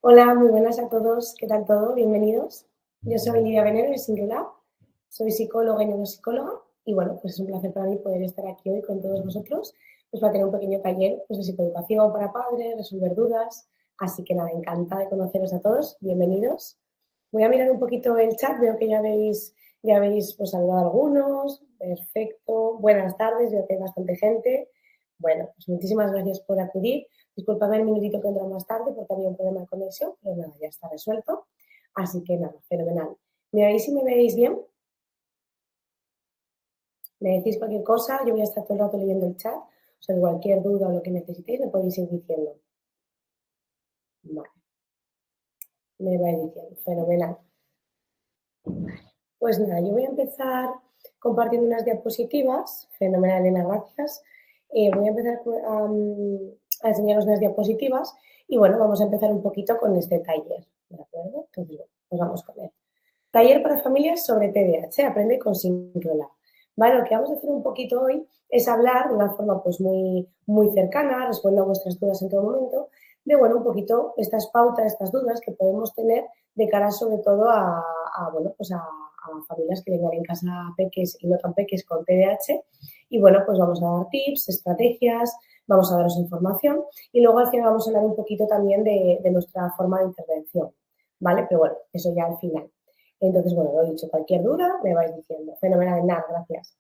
Hola, muy buenas a todos. ¿Qué tal todo? Bienvenidos. Yo soy Lidia Venero de Singular, soy psicóloga y neuropsicóloga y bueno, pues es un placer para mí poder estar aquí hoy con todos vosotros, pues para tener un pequeño taller pues, de psicoeducación para padres, resolver dudas. Así que nada, encantada de conoceros a todos. Bienvenidos. Voy a mirar un poquito el chat, veo que ya habéis pues, saludado a algunos. Perfecto. Buenas tardes, veo que hay bastante gente. Bueno, pues muchísimas gracias por acudir. Disculpadme el minutito que entra más tarde porque había un problema de conexión, pero nada, ya está resuelto. Así que nada, fenomenal. ¿Me oís y me veis bien? Me decís cualquier cosa, yo voy a estar todo el rato leyendo el chat. O sea, cualquier duda o lo que necesitéis me podéis ir diciendo. Vale, me vais diciendo, fenomenal. Pues nada, yo voy a empezar compartiendo unas diapositivas. Fenomenal, Elena, gracias. Voy a empezar a enseñaros unas diapositivas y bueno, vamos a empezar un poquito con este taller, ¿de acuerdo? Entonces, pues vamos con él. Taller para familias sobre TDAH, aprende con Singular. Vale, lo que vamos a hacer un poquito hoy es hablar de una forma pues muy, muy cercana, respondiendo a vuestras dudas en todo momento, de bueno, un poquito estas pautas, estas dudas que podemos tener de cara sobre todo bueno, pues a familias que tengan en casa peques y no tan peques con TDAH. Y bueno, pues vamos a dar tips, estrategias, vamos a daros información y luego al final vamos a hablar un poquito también de nuestra forma de intervención, ¿vale? Pero bueno, eso ya al final. Entonces, bueno, lo he dicho, cualquier duda me vais diciendo. Fenomenal, nada, gracias.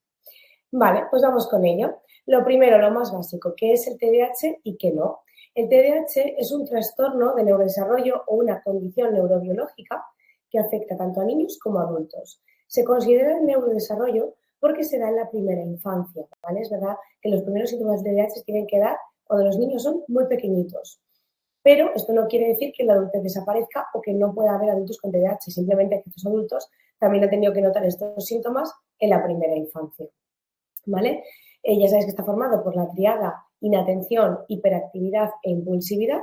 Vale, pues vamos con ello. Lo primero, lo más básico, ¿qué es el TDAH y qué no? El TDAH es un trastorno de neurodesarrollo o una condición neurobiológica que afecta tanto a niños como a adultos. Se considera el neurodesarrollo porque se da en la primera infancia, ¿vale? Es verdad que los primeros síntomas de TDAH tienen que dar cuando los niños son muy pequeñitos. Pero esto no quiere decir que la adultez desaparezca o que no pueda haber adultos con TDAH, simplemente que estos adultos también han tenido que notar estos síntomas en la primera infancia, ¿vale? Ya sabéis que está formado por la triada inatención, hiperactividad e impulsividad,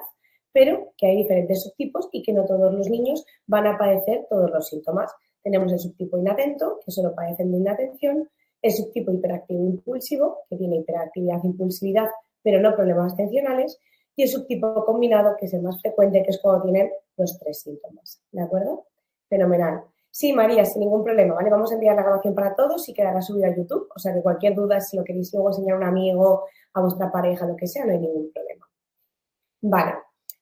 pero que hay diferentes subtipos y que no todos los niños van a padecer todos los síntomas. Tenemos el subtipo inatento, que solo padecen de inatención, el subtipo hiperactivo e impulsivo, que tiene hiperactividad e impulsividad, pero no problemas atencionales, y el subtipo combinado, que es el más frecuente, que es cuando tienen los tres síntomas. ¿De acuerdo? Fenomenal. Sí, María, sin ningún problema, ¿vale? Vamos a enviar la grabación para todos y quedará subida a YouTube. O sea que cualquier duda, si lo queréis luego enseñar a un amigo, a vuestra pareja, lo que sea, no hay ningún problema. Vale.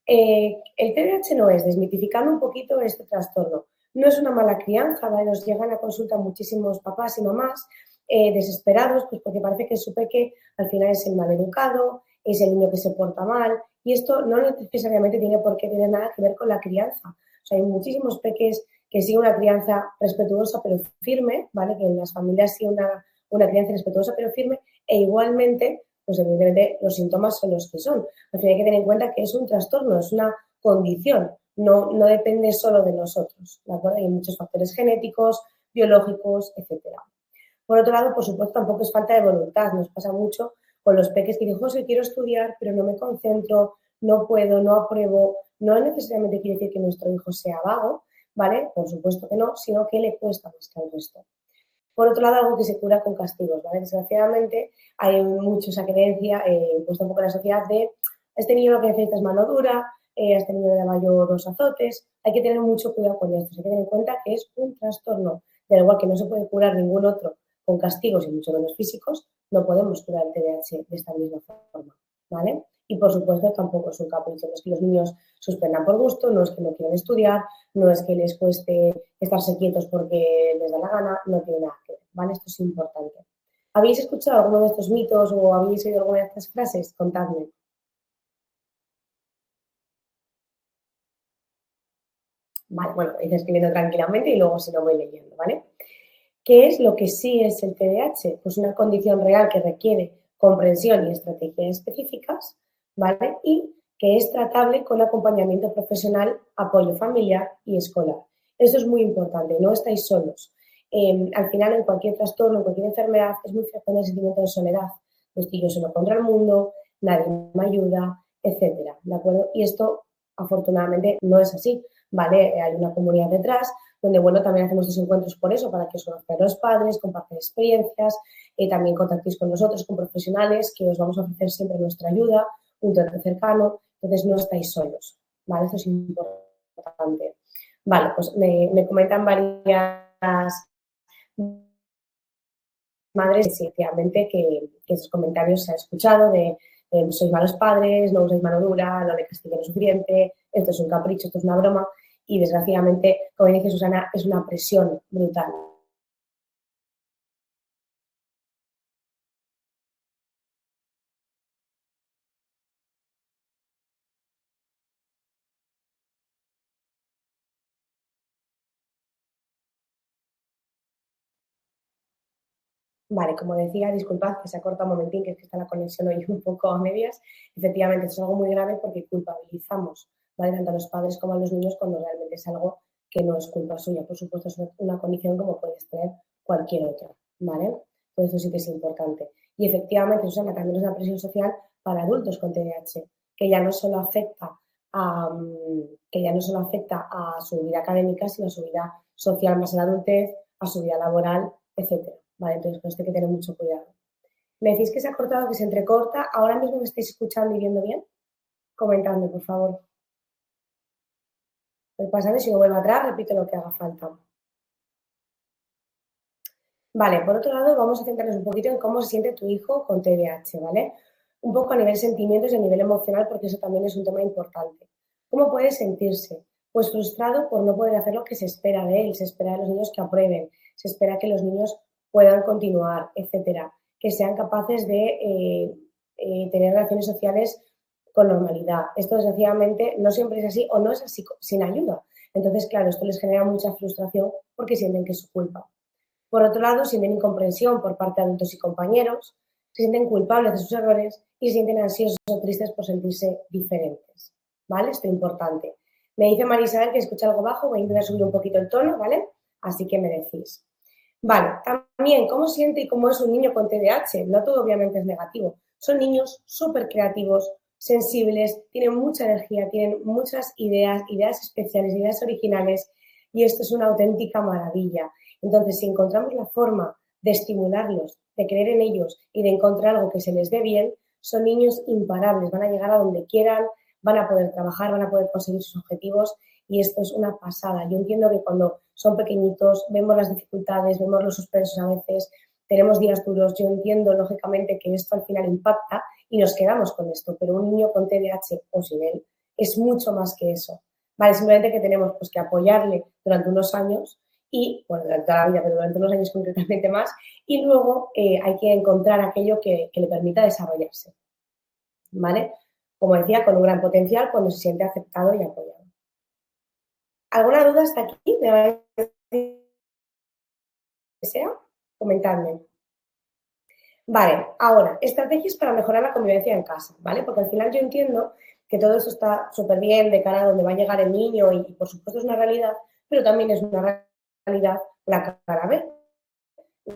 El TDAH no es, desmitificando un poquito este trastorno, no es una mala crianza, ¿vale? Nos llegan a consulta muchísimos papás y mamás desesperados, pues porque parece que su peque al final es el mal educado, es el niño que se porta mal, y esto no necesariamente tiene por qué tener nada que ver con la crianza. O sea, hay muchísimos peques que siguen una crianza respetuosa pero firme, ¿vale? Que en las familias sigue una crianza respetuosa pero firme, e igualmente, pues evidentemente los síntomas son los que son. Al final hay que tener en cuenta que es un trastorno, es una condición, no depende solo de nosotros, ¿de acuerdo? Hay muchos factores genéticos, biológicos, etcétera. Por otro lado, por supuesto, tampoco es falta de voluntad. Nos pasa mucho con los peques que dicen, José, quiero estudiar, pero no me concentro, no puedo, no apruebo. No necesariamente quiere decir que nuestro hijo sea vago, ¿vale? Por supuesto que no, sino que le cuesta más que al resto. Por otro lado, algo que se cura con castigos, ¿vale? Desgraciadamente, hay mucho esa creencia puesta un poco en la sociedad de este niño lo que necesita es mano dura, a este niño le daba yo 2 azotes. Hay que tener mucho cuidado con esto. Hay que tener en cuenta que es un trastorno, de igual que no se puede curar ningún otro con castigos y mucho menos físicos, no podemos curar el TDAH de esta misma forma, ¿vale? Y por supuesto tampoco es un capricho, no es que los niños suspendan por gusto, no es que no quieran estudiar, no es que les cueste estarse quietos porque les da la gana, no tiene nada que ver, ¿vale? Esto es importante. ¿Habéis escuchado alguno de estos mitos o habéis oído alguna de estas frases? Contadme. Vale, bueno, ir escribiendo tranquilamente y luego se lo voy leyendo, ¿vale? ¿Qué es lo que sí es el TDAH? Pues una condición real que requiere comprensión y estrategias específicas, ¿vale? Y que es tratable con acompañamiento profesional, apoyo familiar y escolar. Esto es muy importante, no estáis solos. Al final, en cualquier trastorno, en cualquier enfermedad, es muy frecuente el sentimiento de soledad. Estoy yo solo contra el mundo, nadie me ayuda, etcétera, ¿de acuerdo? Y esto, afortunadamente, no es así, ¿vale? Hay una comunidad detrás donde, bueno, también hacemos estos encuentros por eso, para que os conozcan los padres, compartir experiencias, también contactéis con nosotros, con profesionales, que os vamos a ofrecer siempre nuestra ayuda, un trato cercano, entonces no estáis solos, ¿vale? Eso es importante. importante. Vale, pues me comentan varias madres, efectivamente, que esos comentarios se han escuchado de sois malos padres, no usáis mano dura, no le castiguen lo suficiente, esto es un capricho, esto es una broma y desgraciadamente, como dice Susana, es una presión brutal. Vale, como decía, disculpad que se ha cortado un momentín, que es que está la conexión hoy un poco a medias. Efectivamente, esto es algo muy grave porque culpabilizamos, ¿vale? Tanto a los padres como a los niños cuando realmente es algo que no es culpa suya. Por supuesto, es una condición como puedes tener cualquier otra, ¿vale? Por eso sí que es importante. Y efectivamente, Susana, también es una presión social para adultos con TDAH, que ya no solo afecta que ya no solo afecta a su vida académica, sino a su vida social más en la adultez, a su vida laboral, etcétera. Vale, entonces con esto hay que tener mucho cuidado. Me decís que se ha cortado, que se entrecorta. ¿Ahora mismo me estáis escuchando y viendo bien? Comentadme, por favor. Voy pasando y si no vuelvo atrás, repito lo que haga falta. Vale, por otro lado, vamos a centrarnos un poquito en cómo se siente tu hijo con TDAH, ¿vale? Un poco a nivel sentimientos y a nivel emocional, porque eso también es un tema importante. ¿Cómo puede sentirse? Pues frustrado por no poder hacer lo que se espera de él, se espera de los niños que aprueben, se espera que los niños puedan continuar, etcétera, que sean capaces de tener relaciones sociales con normalidad. Esto, desgraciadamente, no siempre es así o no es así sin ayuda. Entonces, claro, esto les genera mucha frustración porque sienten que es su culpa. Por otro lado, sienten incomprensión por parte de adultos y compañeros, se sienten culpables de sus errores y se sienten ansiosos o tristes por sentirse diferentes. ¿Vale? Esto es importante. Me dice María Isabel que escucha algo bajo, voy a intentar subir un poquito el tono, ¿vale? Así que me decís. Vale, también, ¿cómo siente y cómo es un niño con TDAH? No todo obviamente es negativo. Son niños súper creativos, sensibles, tienen mucha energía, tienen muchas ideas, ideas especiales, ideas originales y esto es una auténtica maravilla. Entonces, si encontramos la forma de estimularlos, de creer en ellos y de encontrar algo que se les dé bien, son niños imparables, van a llegar a donde quieran, van a poder trabajar, van a poder conseguir sus objetivos y esto es una pasada. Yo entiendo que cuando son pequeñitos vemos las dificultades, vemos los suspensos a veces, tenemos días duros. Yo entiendo, lógicamente, que esto al final impacta y nos quedamos con esto, pero un niño con TDAH o sin él es mucho más que eso. Vale, simplemente que tenemos pues, que apoyarle durante unos años y, bueno, durante toda la vida, pero durante unos años concretamente más, y luego hay que encontrar aquello que le permita desarrollarse, ¿vale? Como decía, con un gran potencial cuando se siente aceptado y apoyado. ¿Alguna duda hasta aquí? ¿Me vais a decir que sea? Comentadme. Vale, ahora, estrategias para mejorar la convivencia en casa, ¿vale? Porque al final yo entiendo que todo eso está súper bien de cara a donde va a llegar el niño y por supuesto es una realidad, pero también es una realidad la cara B, la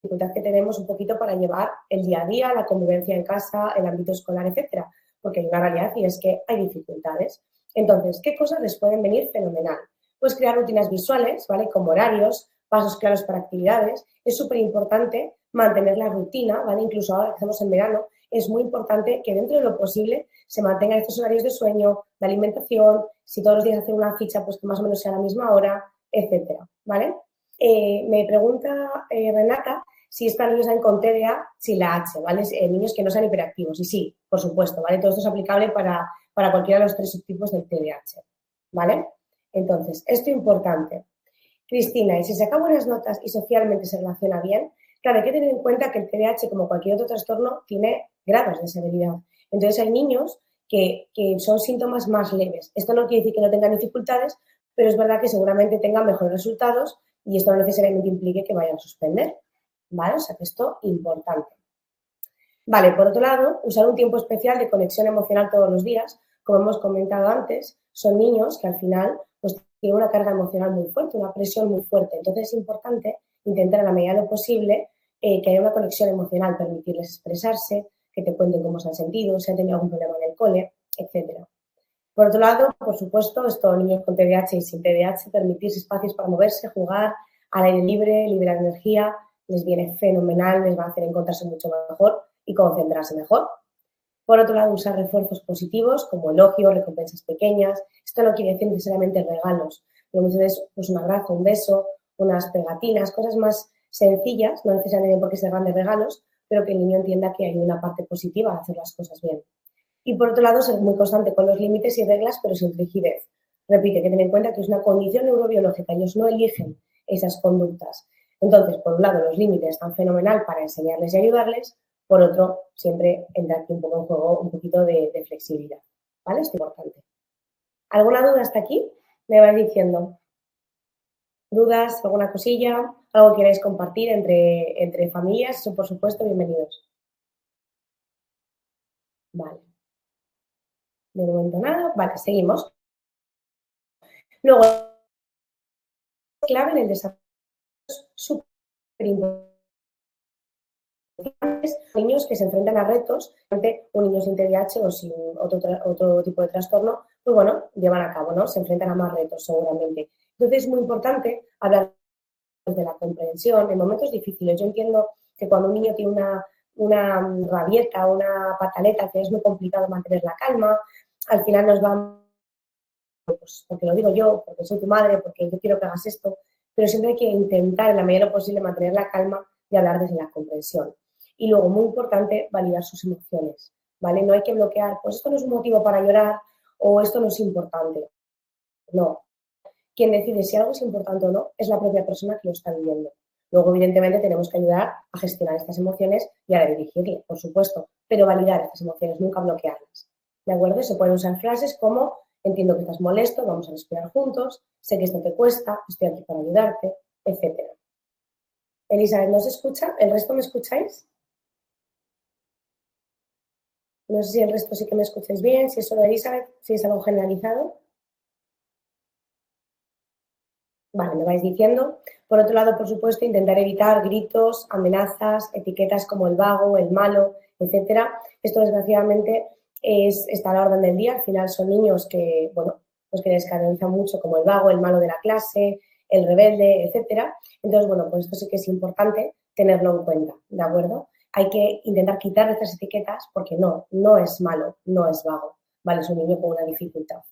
dificultad que tenemos un poquito para llevar el día a día, la convivencia en casa, el ámbito escolar, etcétera, porque hay una realidad y es que hay dificultades. Entonces, ¿qué cosas les pueden venir fenomenal? Pues crear rutinas visuales, ¿vale? Como horarios, pasos claros para actividades. Es súper importante mantener la rutina, ¿vale? Incluso ahora que estamos en verano, es muy importante que dentro de lo posible se mantengan estos horarios de sueño, de alimentación, si todos los días hacen una ficha, pues que más o menos sea a la misma hora, etcétera, ¿vale? Me pregunta Renata si es para niños también con TDA, si la H, ¿vale? Niños que no sean hiperactivos. Y sí, por supuesto, ¿vale? Todo esto es aplicable para cualquiera de los tres subtipos del TDAH, ¿vale? Entonces, esto es importante. Cristina, y si saca buenas notas y socialmente se relaciona bien, claro, hay que tener en cuenta que el TDAH, como cualquier otro trastorno, tiene grados de severidad. Entonces, hay niños que son síntomas más leves. Esto no quiere decir que no tengan dificultades, pero es verdad que seguramente tengan mejores resultados y esto no necesariamente implique que vayan a suspender, ¿vale? O sea, que esto es importante. Vale, por otro lado, usar un tiempo especial de conexión emocional todos los días, como hemos comentado antes, son niños que al final pues, tienen una carga emocional muy fuerte, una presión muy fuerte. Entonces es importante intentar a la medida de lo posible que haya una conexión emocional, permitirles expresarse, que te cuenten cómo se han sentido, si han tenido algún problema en el cole, etcétera. Por otro lado, por supuesto, estos niños con TDAH y sin TDAH, permitirse espacios para moverse, jugar al aire libre, liberar energía, les viene fenomenal, les va a hacer encontrarse mucho mejor y concentrarse mejor. Por otro lado, usar refuerzos positivos como elogios, recompensas pequeñas. Esto no quiere decir necesariamente regalos, pero muchas veces pues, un abrazo, un beso, unas pegatinas, cosas más sencillas, no necesariamente porque se grandes regalos, pero que el niño entienda que hay una parte positiva de hacer las cosas bien. Y por otro lado, ser muy constante con los límites y reglas, pero sin rigidez. Repite, que ten en cuenta que es una condición neurobiológica, ellos no eligen esas conductas. Entonces, por un lado, los límites están fenomenal para enseñarles y ayudarles, por otro, siempre entra aquí un poco en juego un poquito de flexibilidad, ¿vale? Esto es importante. ¿Alguna duda hasta aquí? Me vais diciendo. ¿Dudas? ¿Alguna cosilla? ¿Algo que queréis compartir entre familias? Eso, por supuesto, bienvenidos. Vale. De momento nada. Vale, seguimos. Luego, clave en el desarrollo súper importante. Niños que se enfrentan a retos, un niño sin TDAH o sin otro tipo de trastorno, pues bueno, llevan a cabo, ¿no? Se enfrentan a más retos seguramente. Entonces es muy importante hablar de la comprensión en momentos difíciles. Yo entiendo que cuando un niño tiene una rabieta, una pataleta, que es muy complicado mantener la calma, al final nos va, pues porque lo digo yo, porque soy tu madre, porque yo quiero que hagas esto, pero siempre hay que intentar en la medida de lo posible mantener la calma y hablar desde la comprensión. Y luego, muy importante, validar sus emociones, ¿vale? No hay que bloquear, pues esto no es un motivo para llorar o esto no es importante. No. Quien decide si algo es importante o no es la propia persona que lo está viviendo. Luego, evidentemente, tenemos que ayudar a gestionar estas emociones y a dirigirle, por supuesto, pero validar estas emociones, nunca bloquearlas. ¿De acuerdo? Se pueden usar frases como entiendo que estás molesto, vamos a respirar juntos, sé que esto te cuesta, estoy aquí para ayudarte, etc. Elizabeth, ¿no se escucha? ¿El resto me escucháis? No sé si el resto sí que me escucháis bien, si es solo Elizabeth, si es algo generalizado. Vale, me vais diciendo. Por otro lado, por supuesto, intentar evitar gritos, amenazas, etiquetas como el vago, el malo, etcétera. Esto, desgraciadamente, está a la orden del día. Al final son niños que, bueno, pues que les caracterizan mucho como el vago, el malo de la clase, el rebelde, etcétera. Entonces, bueno, pues esto sí que es importante tenerlo en cuenta, ¿de acuerdo? Hay que intentar quitar estas etiquetas porque no es malo, no es vago, ¿vale? Es un niño con una dificultad,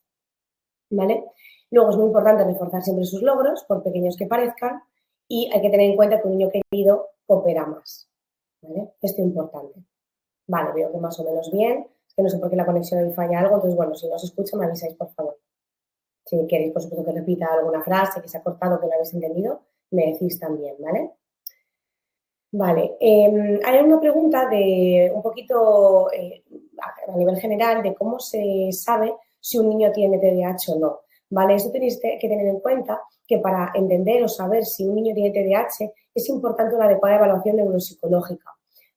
¿vale? Luego es muy importante reforzar siempre sus logros, por pequeños que parezcan, y hay que tener en cuenta que un niño querido coopera más, ¿vale? Esto es importante. Vale, veo que más o menos bien. Es que no sé por qué la conexión hoy falla algo, entonces, bueno, si no os escucha, me avisáis, por favor. Si queréis, por supuesto, que repita alguna frase, que se ha cortado, que no habéis entendido, me decís también, ¿vale? Vale, hay una pregunta de un poquito a nivel general de cómo se sabe si un niño tiene TDAH o no. ¿Vale? Esto tenéis que tener en cuenta que para entender o saber si un niño tiene TDAH es importante una adecuada evaluación neuropsicológica.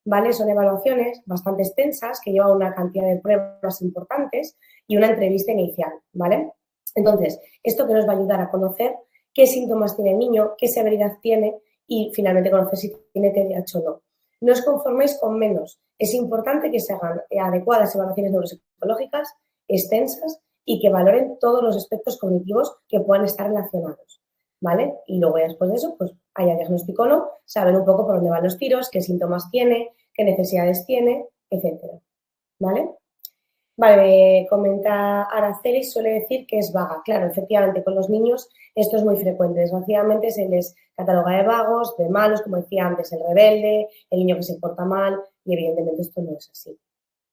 ¿Vale? Son evaluaciones bastante extensas que llevan una cantidad de pruebas importantes y una entrevista inicial. ¿Vale? Entonces, esto que nos va a ayudar a conocer qué síntomas tiene el niño, qué severidad tiene y finalmente conocer si tiene TDAH o no. No os conforméis con menos. Es importante que se hagan adecuadas evaluaciones neuropsicológicas, extensas y que valoren todos los aspectos cognitivos que puedan estar relacionados, ¿vale? Y luego después de eso, pues haya diagnóstico o no, saben un poco por dónde van los tiros, qué síntomas tiene, qué necesidades tiene, etcétera, ¿vale? Vale, comenta Araceli, suele decir que es vaga. Claro, efectivamente, con los niños esto es muy frecuente. Desgraciadamente se les cataloga de vagos, de malos, como decía antes, el rebelde, el niño que se porta mal, y evidentemente esto no es así.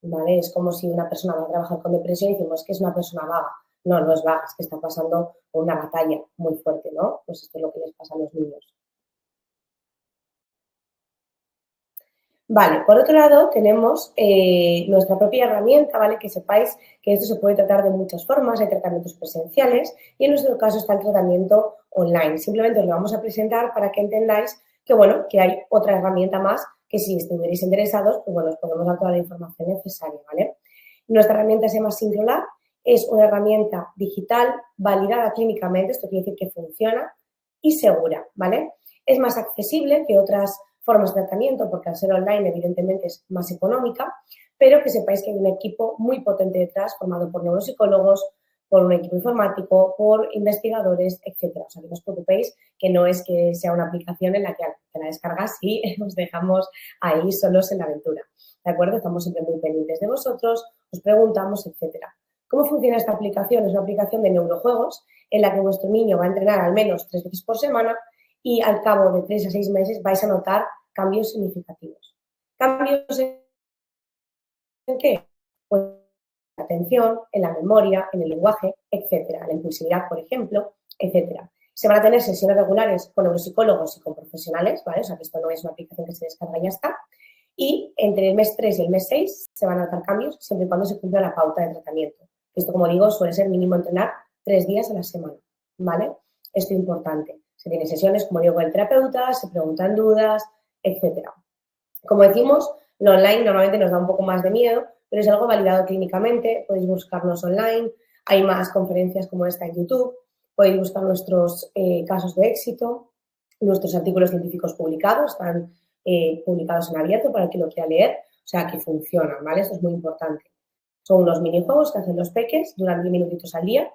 ¿Vale? Es como si una persona va a trabajar con depresión y decimos que es una persona vaga. No, no es vaga, es que está pasando una batalla muy fuerte, ¿no? Pues esto es lo que les pasa a los niños. Vale, por otro lado tenemos nuestra propia herramienta, ¿vale? Que sepáis que esto se puede tratar de muchas formas, hay tratamientos presenciales y en nuestro caso está el tratamiento online. Simplemente os lo vamos a presentar para que entendáis que, bueno, que hay otra herramienta más que si estuvierais interesados, pues bueno, os podemos dar toda la información necesaria, ¿vale? Nuestra herramienta se llama Syncrolab, es una herramienta digital validada clínicamente, esto quiere decir que funciona y segura, ¿vale? Es más accesible que otras formas de tratamiento, porque al ser online evidentemente es más económica, pero que sepáis que hay un equipo muy potente detrás, formado por neuropsicólogos, por un equipo informático, por investigadores, etcétera. O sea, que no os preocupéis, que no es que sea una aplicación en la que la descargas y os dejamos ahí solos en la aventura. ¿de acuerdo? Estamos siempre muy pendientes de vosotros, os preguntamos, etcétera. ¿Cómo funciona esta aplicación? Es una aplicación de neurojuegos en la que vuestro niño va a entrenar al menos 3 veces por semana y al cabo de 3 a 6 meses vais a notar cambios significativos. ¿Cambios en qué? Pues en la atención, en la memoria, en el lenguaje, etcétera. La impulsividad, por ejemplo, etcétera. Se van a tener sesiones regulares con neuropsicólogos y con profesionales, ¿vale? O sea, que esto no es una aplicación que se descarga y ya está. Y entre el mes 3 y el mes 6 se van a notar cambios siempre y cuando se cumpla la pauta de tratamiento. Esto, como digo, suele ser mínimo entrenar 3 días a la semana, ¿vale? Esto es importante. Se tienen sesiones, como digo, con el terapeuta, se preguntan dudas, etcétera. Como decimos, lo online normalmente nos da un poco más de miedo, pero es algo validado clínicamente. Podéis buscarnos online, hay más conferencias como esta en YouTube, podéis buscar nuestros casos de éxito, nuestros artículos científicos publicados, están publicados en abierto para el que lo quiera leer, o sea que funcionan, ¿vale? Esto es muy importante. Son unos minijuegos que hacen los peques, duran 10 minutitos al día,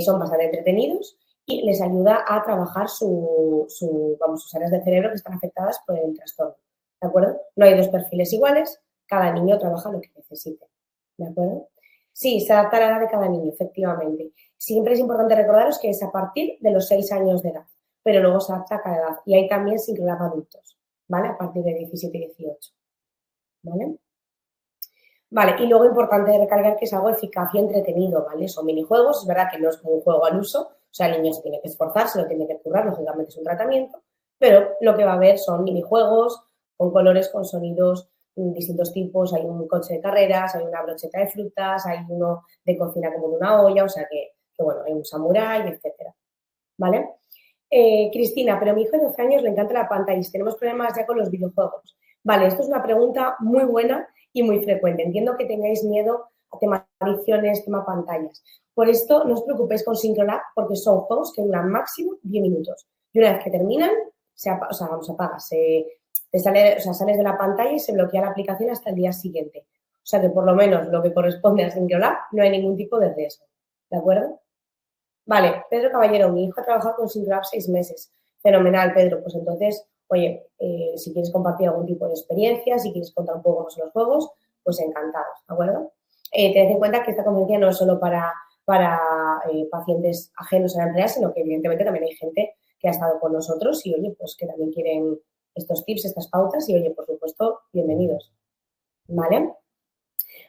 son bastante entretenidos y les ayuda a trabajar sus áreas del cerebro que están afectadas por el trastorno. ¿De acuerdo? No hay dos perfiles iguales, cada niño trabaja lo que necesite. ¿De acuerdo? Sí, se adapta a la edad de cada niño, efectivamente. Siempre es importante recordaros que es a partir de los 6 años de edad, pero luego se adapta a cada edad. Y hay también sincronizado adultos, ¿vale? A partir de 17 y 18. ¿Vale? Vale, y luego importante recalcar que es algo eficaz y entretenido, ¿vale? Son minijuegos, es verdad que no es como un juego al uso, o sea, el niño se tiene que esforzar, se lo tiene que currar, lógicamente es un tratamiento, pero lo que va a haber son minijuegos con colores, con sonidos, distintos tipos, hay un coche de carreras, hay una brocheta de frutas, hay uno de cocina como de una olla, o sea que bueno, hay un samurái, etcétera, ¿vale? Cristina, pero a mi hijo de 12 años le encanta la pantalla y tenemos problemas ya con los videojuegos. Vale, esto es una pregunta muy buena y muy frecuente. Entiendo que tengáis miedo a tema adicciones, tema pantallas. Por esto, no os preocupéis con Synchrolab porque son juegos que duran máximo 10 minutos. Y una vez que terminan, se apaga, sales de la pantalla y se bloquea la aplicación hasta el día siguiente. O sea que por lo menos lo que corresponde a Synchrolab no hay ningún tipo de riesgo. ¿De acuerdo? Vale, Pedro Caballero, mi hijo ha trabajado con Synchrolab 6 meses. Fenomenal, Pedro. Pues entonces, oye, si quieres compartir algún tipo de experiencia, si quieres contar un poco cómo son los juegos, pues encantados, ¿de acuerdo? Tened en cuenta que esta conferencia no es solo para pacientes ajenos a la empresa, sino que evidentemente también hay gente que ha estado con nosotros y, oye, pues que también quieren estos tips, estas pautas y, oye, por supuesto, bienvenidos, ¿vale?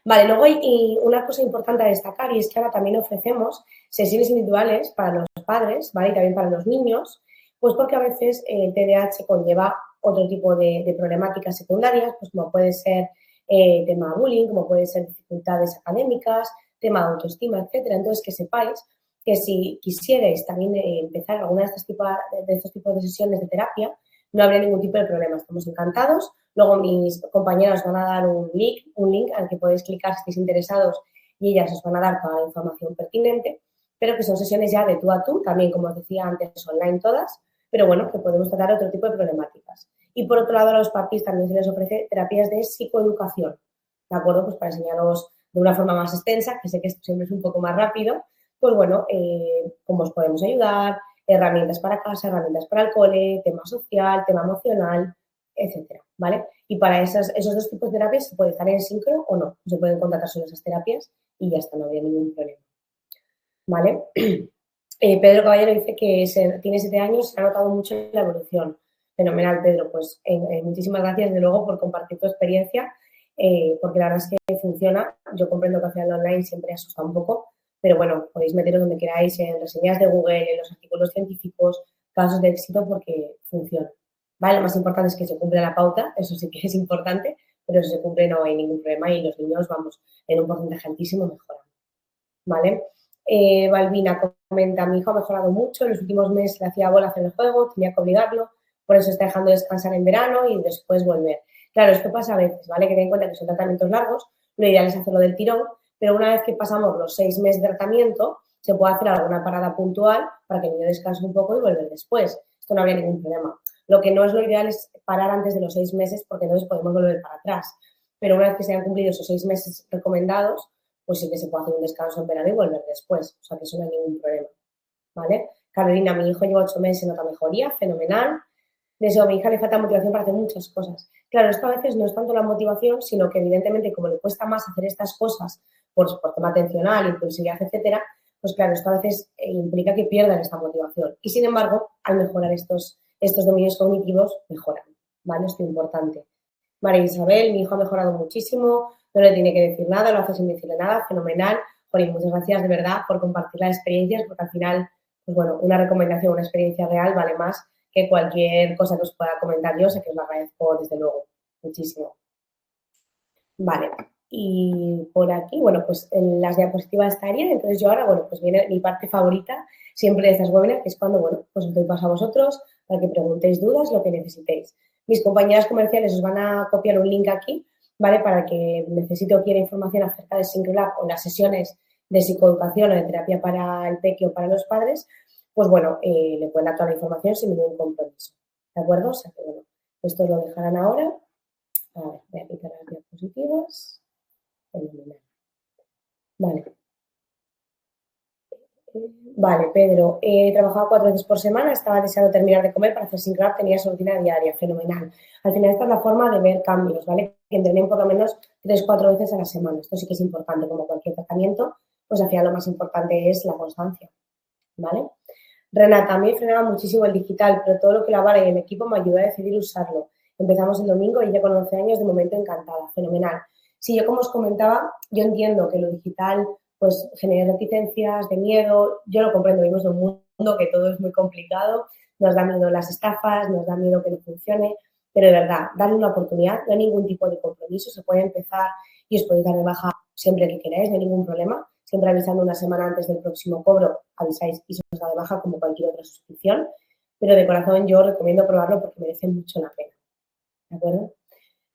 Vale, luego hay una cosa importante a destacar y es que ahora también ofrecemos sesiones individuales para los padres, ¿vale? Y también para los niños, pues porque a veces el TDAH conlleva otro tipo de problemáticas secundarias, pues como puede ser tema bullying, como puede ser dificultades académicas, tema de autoestima, etcétera. Entonces, que sepáis que si quisierais también empezar alguna de estos tipos de sesiones de terapia, no habría ningún tipo de problema. Estamos encantados. Luego mis compañeras van a dar un link al que podéis clicar si estáis interesados y ellas os van a dar toda la información pertinente, pero que son sesiones ya de tú a tú, también como os decía antes, online todas, pero bueno, que podemos tratar otro tipo de problemáticas. Y por otro lado, a los papis también se les ofrece terapias de psicoeducación, ¿de acuerdo? Pues para enseñaros de una forma más extensa, que sé que esto siempre es un poco más rápido, pues bueno, cómo os podemos ayudar, herramientas para casa, herramientas para el cole, tema social, tema emocional, etcétera, ¿vale? Y para esos dos tipos de terapias se puede estar en sincro o no, se pueden contratar solo esas terapias y ya está, no había ningún problema, ¿vale? Pedro Caballero dice que tiene 7 años, se ha notado mucho la evolución. Fenomenal, Pedro, pues muchísimas gracias de luego por compartir tu experiencia, porque la verdad es que funciona. Yo comprendo que hacerlo online siempre asusta un poco, pero bueno, podéis meteros donde queráis, en reseñas de Google, en los artículos científicos, casos de éxito, porque funciona. ¿Vale? Lo más importante es que se cumple la pauta, eso sí que es importante, pero si se cumple no hay ningún problema y los niños, vamos, en un porcentaje altísimo mejoran. ¿Vale? Balbina comenta, mi hijo ha mejorado mucho, en los últimos meses le hacía bolas en el juego, tenía que obligarlo, por eso está dejando descansar en verano y después volver. Claro, esto pasa a veces, ¿vale? Que ten en cuenta que son tratamientos largos, lo ideal es hacerlo del tirón, pero una vez que pasamos los 6 meses de tratamiento, se puede hacer alguna parada puntual para que el niño descanse un poco y volver después. Esto no habría ningún problema. Lo que no es lo ideal es parar antes de los 6 meses porque entonces podemos volver para atrás. Pero una vez que se hayan cumplido esos 6 meses recomendados, pues sí que se puede hacer un descanso en verano y volver después. O sea, que eso no hay ningún problema, ¿vale? Carolina, mi hijo lleva 8 meses y nota mejoría, fenomenal. a mi hija le falta motivación para hacer muchas cosas. Claro, esto a veces no es tanto la motivación, sino que evidentemente como le cuesta más hacer estas cosas por tema atencional, impulsividad, etcétera, pues claro, esto a veces implica que pierdan esta motivación. Y sin embargo, al mejorar estos dominios cognitivos, mejoran, ¿vale? Esto es importante. María Isabel, mi hijo ha mejorado muchísimo, no le tiene que decir nada, lo hace sin decirle nada, fenomenal. Jolín, muchas gracias de verdad por compartir las experiencias, porque al final, pues bueno, una recomendación, una experiencia real vale más que cualquier cosa que os pueda comentar yo, o sea que os lo agradezco desde luego muchísimo. Vale, y por aquí, bueno, pues en las diapositivas estarían, entonces yo ahora, bueno, pues viene mi parte favorita siempre de estas webinars, que es cuando, bueno, pues os doy paso a vosotros para que preguntéis dudas, lo que necesitéis. Mis compañeras comerciales os van a copiar un link aquí, ¿vale? Para que necesite o quiera información acerca de SyncroLab o las sesiones de psicoeducación o de terapia para el peque o para los padres, pues bueno, le pueden dar toda la información sin ningún compromiso, ¿de acuerdo? O sea que, bueno, esto lo dejarán ahora. A ver, voy a quitar las diapositivas. Fenomenal. Vale. Vale, Pedro, he trabajado 4 veces por semana, estaba deseando terminar de comer para hacer SyncroLab, tenía su rutina diaria, fenomenal. Al final esta es la forma de ver cambios, ¿vale? Que entrenen por lo menos 3-4 veces a la semana. Esto sí que es importante, como cualquier tratamiento, pues al final lo más importante es la constancia, ¿vale? Renata, a mí me frenaba muchísimo el digital, pero todo lo que la Vara y el equipo me ayudó a decidir usarlo. Empezamos el domingo y ya con 11 años, de momento encantada, fenomenal. Sí, yo como os comentaba, yo entiendo que lo digital pues genera reticencias, de miedo, yo lo comprendo, vivimos en un mundo que todo es muy complicado, nos da miedo las estafas, nos da miedo que no funcione, pero de verdad, darle una oportunidad, no hay ningún tipo de compromiso, se puede empezar y os podéis dar de baja siempre que queráis, no hay ningún problema, siempre avisando una semana antes del próximo cobro, avisáis y se os da de baja como cualquier otra suscripción, pero de corazón yo recomiendo probarlo porque merece mucho la pena, ¿de acuerdo?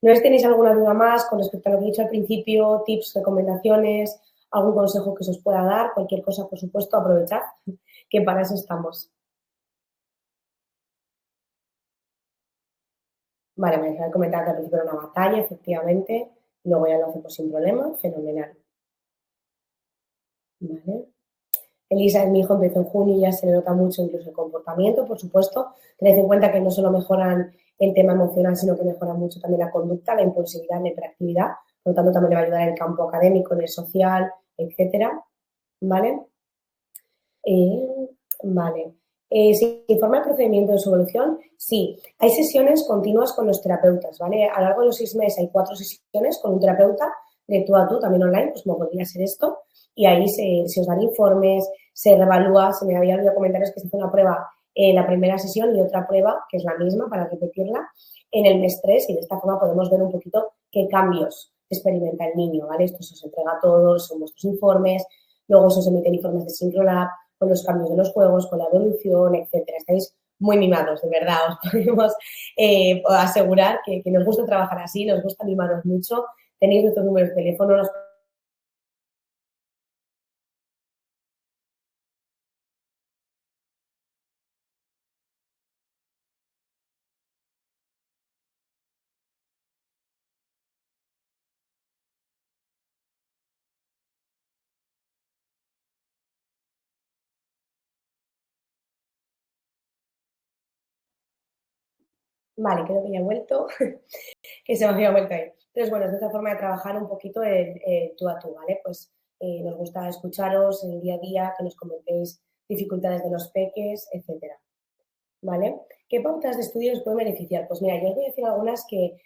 ¿No os tenéis alguna duda más con respecto a lo que he dicho al principio, tips, recomendaciones, algún consejo que se os pueda dar, cualquier cosa, por supuesto, aprovechad, que para eso estamos. Vale, me dejáis comentar que al principio era una batalla, efectivamente, luego ya lo hacemos sin problema, fenomenal. Vale. Elisa, mi hijo, empezó en junio y ya se le nota mucho incluso el comportamiento, por supuesto. Tened en cuenta que no solo mejoran el tema emocional, sino que mejoran mucho también la conducta, la impulsividad, la hiperactividad. Por lo tanto, también le va a ayudar en el campo académico, en el social, etcétera. ¿Vale? Vale. ¿Se informa el procedimiento de su evolución? Sí. Hay sesiones continuas con los terapeutas, ¿vale? A lo largo de los 6 meses hay 4 sesiones con un terapeuta de tú a tú, también online, pues como podría ser esto. Y ahí se os dan informes, se revalúa, se me había olvidado comentaros que se hace una prueba en la primera sesión y otra prueba, que es la misma, para repetirla, en el mes 3 y de esta forma podemos ver un poquito qué cambios experimenta el niño, ¿vale? Esto se os entrega a todos, son vuestros informes, luego se os emiten informes de SyncroLab, con los cambios de los juegos, con la evolución, etcétera. Estáis muy mimados, de verdad, os podemos asegurar que nos gusta trabajar así, nos gusta mimaros mucho. Tenéis nuestros números de teléfono, nos Vale, creo que ya he vuelto, que se me había vuelto ahí. Entonces, bueno, es otra forma de trabajar un poquito tú a tú, ¿vale? Pues nos gusta escucharos en el día a día, que nos comentéis dificultades de los peques, etcétera, ¿vale? ¿Qué pautas de estudio os pueden beneficiar? Pues mira, yo os voy a decir algunas que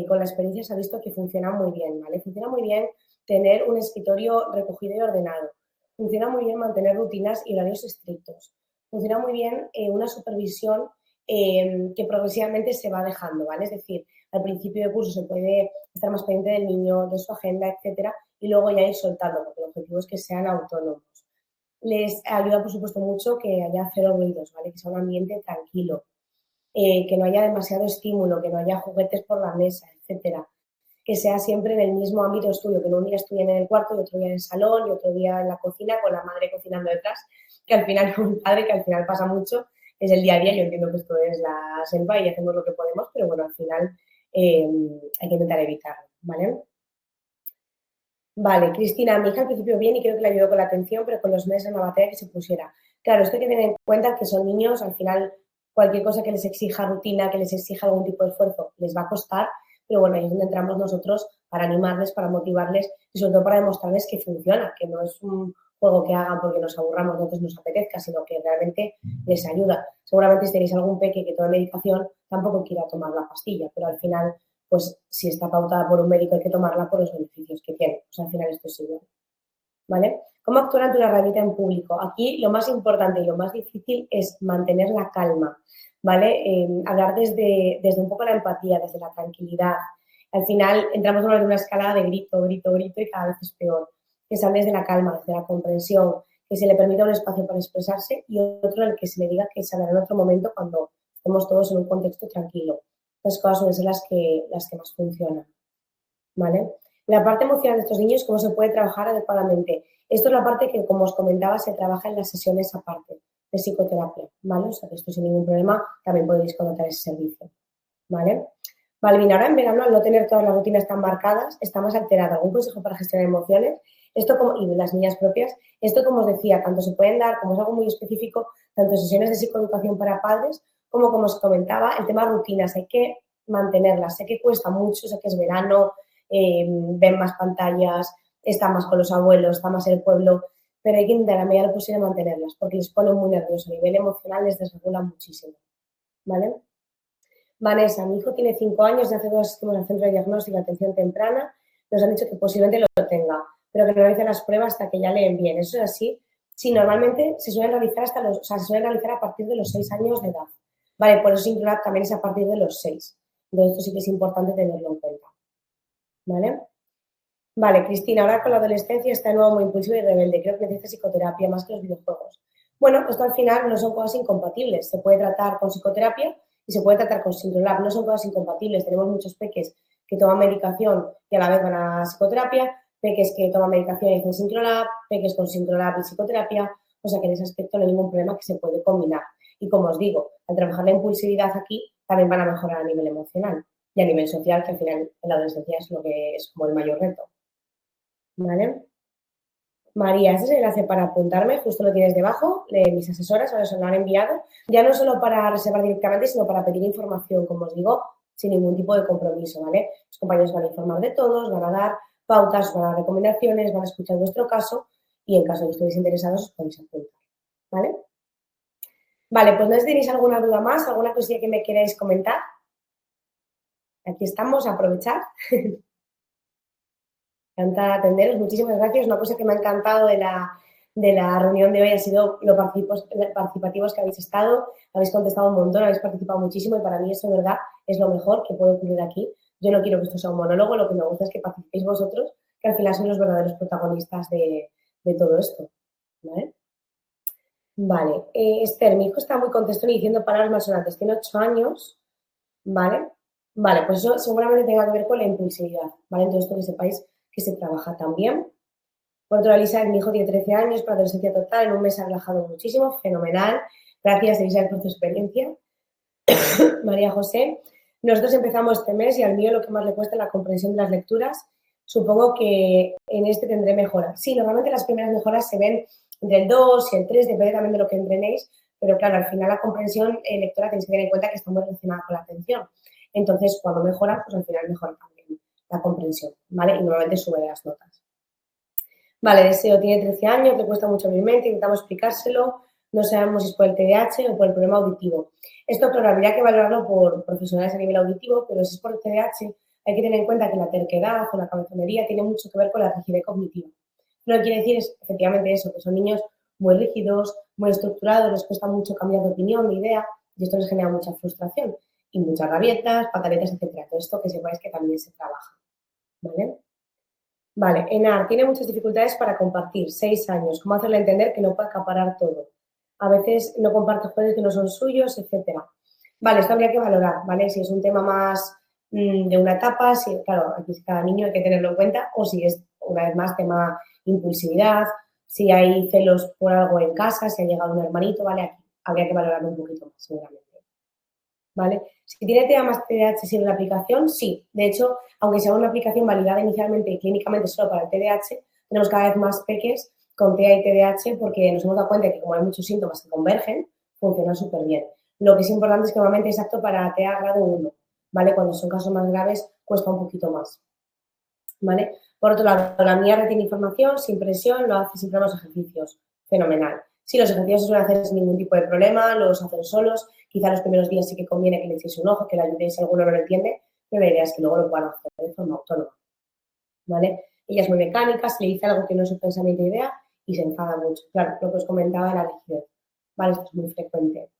con la experiencia se ha visto que funcionan muy bien, ¿vale? Funciona muy bien tener un escritorio recogido y ordenado. Funciona muy bien mantener rutinas y horarios estrictos. Funciona muy bien una supervisión que progresivamente se va dejando, ¿vale? Es decir, al principio de curso se puede estar más pendiente del niño, de su agenda, etcétera, y luego ya ir soltando, porque el objetivo es que sean autónomos. Les ayuda, por supuesto, mucho que haya cero ruidos, ¿vale? Que sea un ambiente tranquilo, que no haya demasiado estímulo, que no haya juguetes por la mesa, etcétera. Que sea siempre en el mismo ámbito de estudio, que no un día estudien en el cuarto y otro día en el salón y otro día en la cocina con la madre cocinando detrás, que al final, un padre que al final pasa mucho, es el día a día. Yo entiendo que esto es la selva y hacemos lo que podemos, pero bueno, al final hay que intentar evitarlo, ¿vale? Vale, Cristina, mi hija al principio bien y creo que le ayudó con la atención, pero con los meses en la batalla que se pusiera. Claro, esto hay que tener en cuenta que son niños, al final cualquier cosa que les exija rutina, que les exija algún tipo de esfuerzo, les va a costar, pero bueno, ahí es donde entramos nosotros para animarles, para motivarles y sobre todo para demostrarles que funciona, que no es un juego que hagan porque nos aburramos, nosotros nos apetezca, sino que realmente les ayuda. Seguramente si tenéis algún peque que tome medicación, tampoco quiera tomar la pastilla, pero al final, pues si está pautada por un médico hay que tomarla por los beneficios que tiene. O sea, al final esto es igual. ¿Vale? ¿Cómo actuar ante una rabita en público? Aquí lo más importante y lo más difícil es mantener la calma, ¿vale? Hablar desde un poco la empatía, desde la tranquilidad. Al final entramos en una escalada de grito, grito, grito y cada vez es peor. Que se hable desde la calma, desde la comprensión, que se le permita un espacio para expresarse y otro en el que se le diga que se hablará en otro momento cuando estemos todos en un contexto tranquilo. Estas cosas suelen ser las que más funcionan, ¿vale? La parte emocional de estos niños, cómo se puede trabajar adecuadamente. Esto es la parte que, como os comentaba, se trabaja en las sesiones aparte de psicoterapia, ¿vale? O sea, que esto sin ningún problema también podéis contratar ese servicio, ¿vale? Vale, bien, ahora en verano, al no tener todas las rutinas tan marcadas, está más alterada. ¿Algún consejo para gestionar emociones? Y las niñas propias, esto, como os decía, tanto se pueden dar, como es algo muy específico, tanto sesiones de psicoeducación para padres, como os comentaba, el tema de rutinas, hay que mantenerlas. Sé que cuesta mucho, sé que es verano, ven más pantallas, están más con los abuelos, está más en el pueblo, pero hay que intentar a medida de lo posible mantenerlas, porque les pone muy nerviosos, a nivel emocional les desregula muchísimo, ¿vale? Vanessa, mi hijo tiene 5 años y hace 2 asistimos al centro de diagnóstico y atención temprana. Nos han dicho que posiblemente lo tenga, pero que no realicen las pruebas hasta que ya leen bien. ¿Eso es así? Sí, normalmente se suelen realizar se suelen realizar a partir de los 6 años de edad. Vale, por eso Sincronab también es a partir de los 6. Entonces, esto sí que es importante tenerlo en cuenta. ¿Vale? Vale, Cristina, ahora con la adolescencia está de nuevo muy impulsivo y rebelde. Creo que necesita psicoterapia más que los videojuegos. Bueno, esto al final no son cosas incompatibles. Se puede tratar con psicoterapia y se puede tratar con Sincronab. No son cosas incompatibles. Tenemos muchos peques que toman medicación y a la vez van a psicoterapia, peques que toman medicación y hacen Sincronab, peques con Sincronab y psicoterapia. O sea que en ese aspecto no hay ningún problema, que se puede combinar. Y como os digo, al trabajar la impulsividad aquí, también van a mejorar a nivel emocional y a nivel social, que al final en la adolescencia es lo que es como el mayor reto. ¿Vale? María, este es el enlace para apuntarme, justo lo tienes debajo, mis asesoras ahora se lo han enviado, ya no solo para reservar directamente, sino para pedir información, como os digo, sin ningún tipo de compromiso, ¿vale? Los compañeros van a informar de todos, van a dar pautas, van a dar recomendaciones, van a escuchar vuestro caso y en caso de que estéis interesados os podéis apuntar, ¿vale? Vale, pues no sé si tenéis alguna duda más, alguna cosilla que me queráis comentar. Aquí estamos, a aprovechar. Encanta atenderos, muchísimas gracias. Una cosa que me ha encantado de la reunión de hoy ha sido lo participativos que habéis estado, habéis contestado un montón, habéis participado muchísimo y para mí eso, de verdad, es lo mejor que puede ocurrir aquí. Yo no quiero que esto sea un monólogo, lo que me gusta es que participéis vosotros, que al final sois los verdaderos protagonistas de todo esto, ¿vale? Vale, Esther, mi hijo está muy contestón y diciendo palabras malsonantes, tiene 8 años, ¿vale? Vale, pues eso seguramente tenga que ver con la impulsividad, ¿vale? Entonces, esto que sepáis que se trabaja también. Por otro lado, Elisa, mi hijo tiene 13 años, para adolescencia total, en un mes ha relajado muchísimo, fenomenal. Gracias, Elisa, por tu experiencia. María José, nosotros empezamos este mes y al mío lo que más le cuesta es la comprensión de las lecturas. Supongo que en este tendré mejoras. Sí, normalmente las primeras mejoras se ven entre el 2 y el 3, depende también de lo que entrenéis, pero claro, al final la comprensión lectora tenéis que tener en cuenta que está muy relacionada con la atención. Entonces, cuando mejora, pues al final mejora también la comprensión, ¿vale? Y normalmente sube las notas. Vale, Deseo tiene 13 años, le cuesta mucho mi mente, intentamos explicárselo, no sabemos si es por el TDAH o por el problema auditivo. Esto, claro, habría que valorarlo por profesionales a nivel auditivo, pero si es por el TDAH, hay que tener en cuenta que la terquedad o la cabezonería tiene mucho que ver con la rigidez cognitiva. Lo que quiere decir es efectivamente eso, que son niños muy rígidos, muy estructurados, les cuesta mucho cambiar de opinión, de idea, y esto les genera mucha frustración y muchas rabietas, pataletas, etcétera. Todo esto que sepáis que también se trabaja, ¿vale? Vale, Enar tiene muchas dificultades para compartir, 6 años. ¿Cómo hacerle entender que no puede acaparar todo? A veces no comparte juegos que no son suyos, etcétera. Vale, esto habría que valorar, ¿vale? Si es un tema más de una etapa, si, claro, aquí cada niño hay que tenerlo en cuenta, o si es, una vez más, tema impulsividad, si hay celos por algo en casa, si ha llegado un hermanito, ¿vale? Aquí habría que valorarlo un poquito más, seguramente. ¿Vale? Si tiene temas TDAH sin la aplicación, sí. De hecho, aunque sea una aplicación validada inicialmente y clínicamente solo para el TDAH, tenemos cada vez más peques con TEA y TDAH porque nos hemos dado cuenta que como hay muchos síntomas que convergen, funciona súper bien. Lo que es importante es que normalmente es apto para TEA grado 1, ¿vale? Cuando son casos más graves cuesta un poquito más, ¿vale? Por otro lado, la mía retiene información sin presión, lo hace siempre los ejercicios, fenomenal. Si los ejercicios se suelen hacer sin ningún tipo de problema, los hacen solos, quizá los primeros días sí que conviene que le echéis un ojo, que le ayudéis si alguno no lo entiende, pero la idea es que luego lo puedan hacer de forma autónoma, ¿vale? Ella es muy mecánica, se le dice algo que no es su pensamiento e idea y se enfada mucho. Claro, lo que os comentaba de la rigidez, ¿vale? Esto es muy frecuente.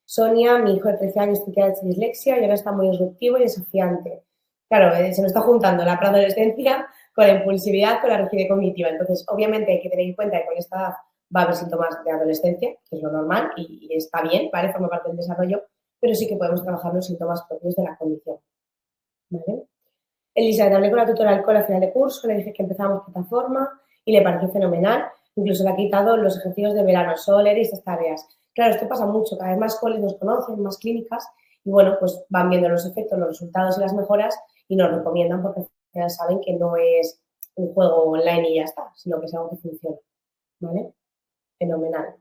Sonia, mi hijo de 13 años, tiene dislexia y ahora está muy disruptivo y desafiante. Claro, se nos está juntando la preadolescencia con la impulsividad, con la rigidez cognitiva. Entonces, obviamente hay que tener en cuenta que con esta edad va a haber síntomas de adolescencia, que es lo normal y está bien, ¿vale? Forma parte del desarrollo, pero sí que podemos trabajar los síntomas propios de la condición, ¿vale? Elizabeth, hablé con la tutora del cole al final de curso, le dije que empezábamos plataforma y le pareció fenomenal. Incluso le ha quitado los ejercicios de verano, Soler y estas tareas. Claro, esto pasa mucho, cada vez más coles nos conocen, más clínicas, y bueno, pues van viendo los efectos, los resultados y las mejoras y nos recomiendan porque ya saben que no es un juego online y ya está, sino que es algo que funciona, ¿vale? Fenomenal.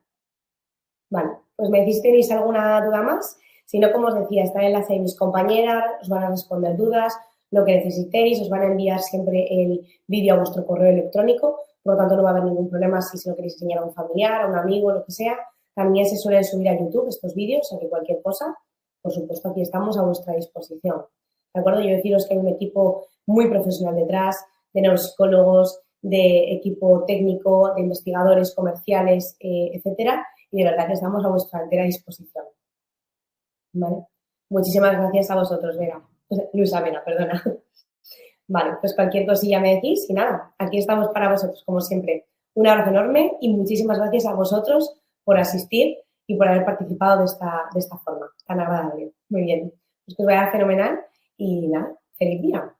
Vale, pues me decís si tenéis alguna duda más. Si no, como os decía, está el enlace de mis compañeras, os van a responder dudas, lo que necesitéis, os van a enviar siempre el vídeo a vuestro correo electrónico, por lo tanto no va a haber ningún problema si se lo queréis enseñar a un familiar, a un amigo, lo que sea. También se suelen subir a YouTube estos vídeos, o sea que cualquier cosa, por supuesto, aquí estamos a vuestra disposición. ¿De acuerdo? Yo deciros que hay un equipo muy profesional detrás, de neuropsicólogos, de equipo técnico, de investigadores comerciales, etcétera, y de verdad que estamos a vuestra entera disposición. ¿Vale? Muchísimas gracias a vosotros, Vera. Luisa Vera, perdona. Vale, pues cualquier cosilla me decís y nada, aquí estamos para vosotros, como siempre. Un abrazo enorme y muchísimas gracias a vosotros por asistir y por haber participado de esta forma tan agradable. Muy bien, pues que os vaya fenomenal y nada, feliz día.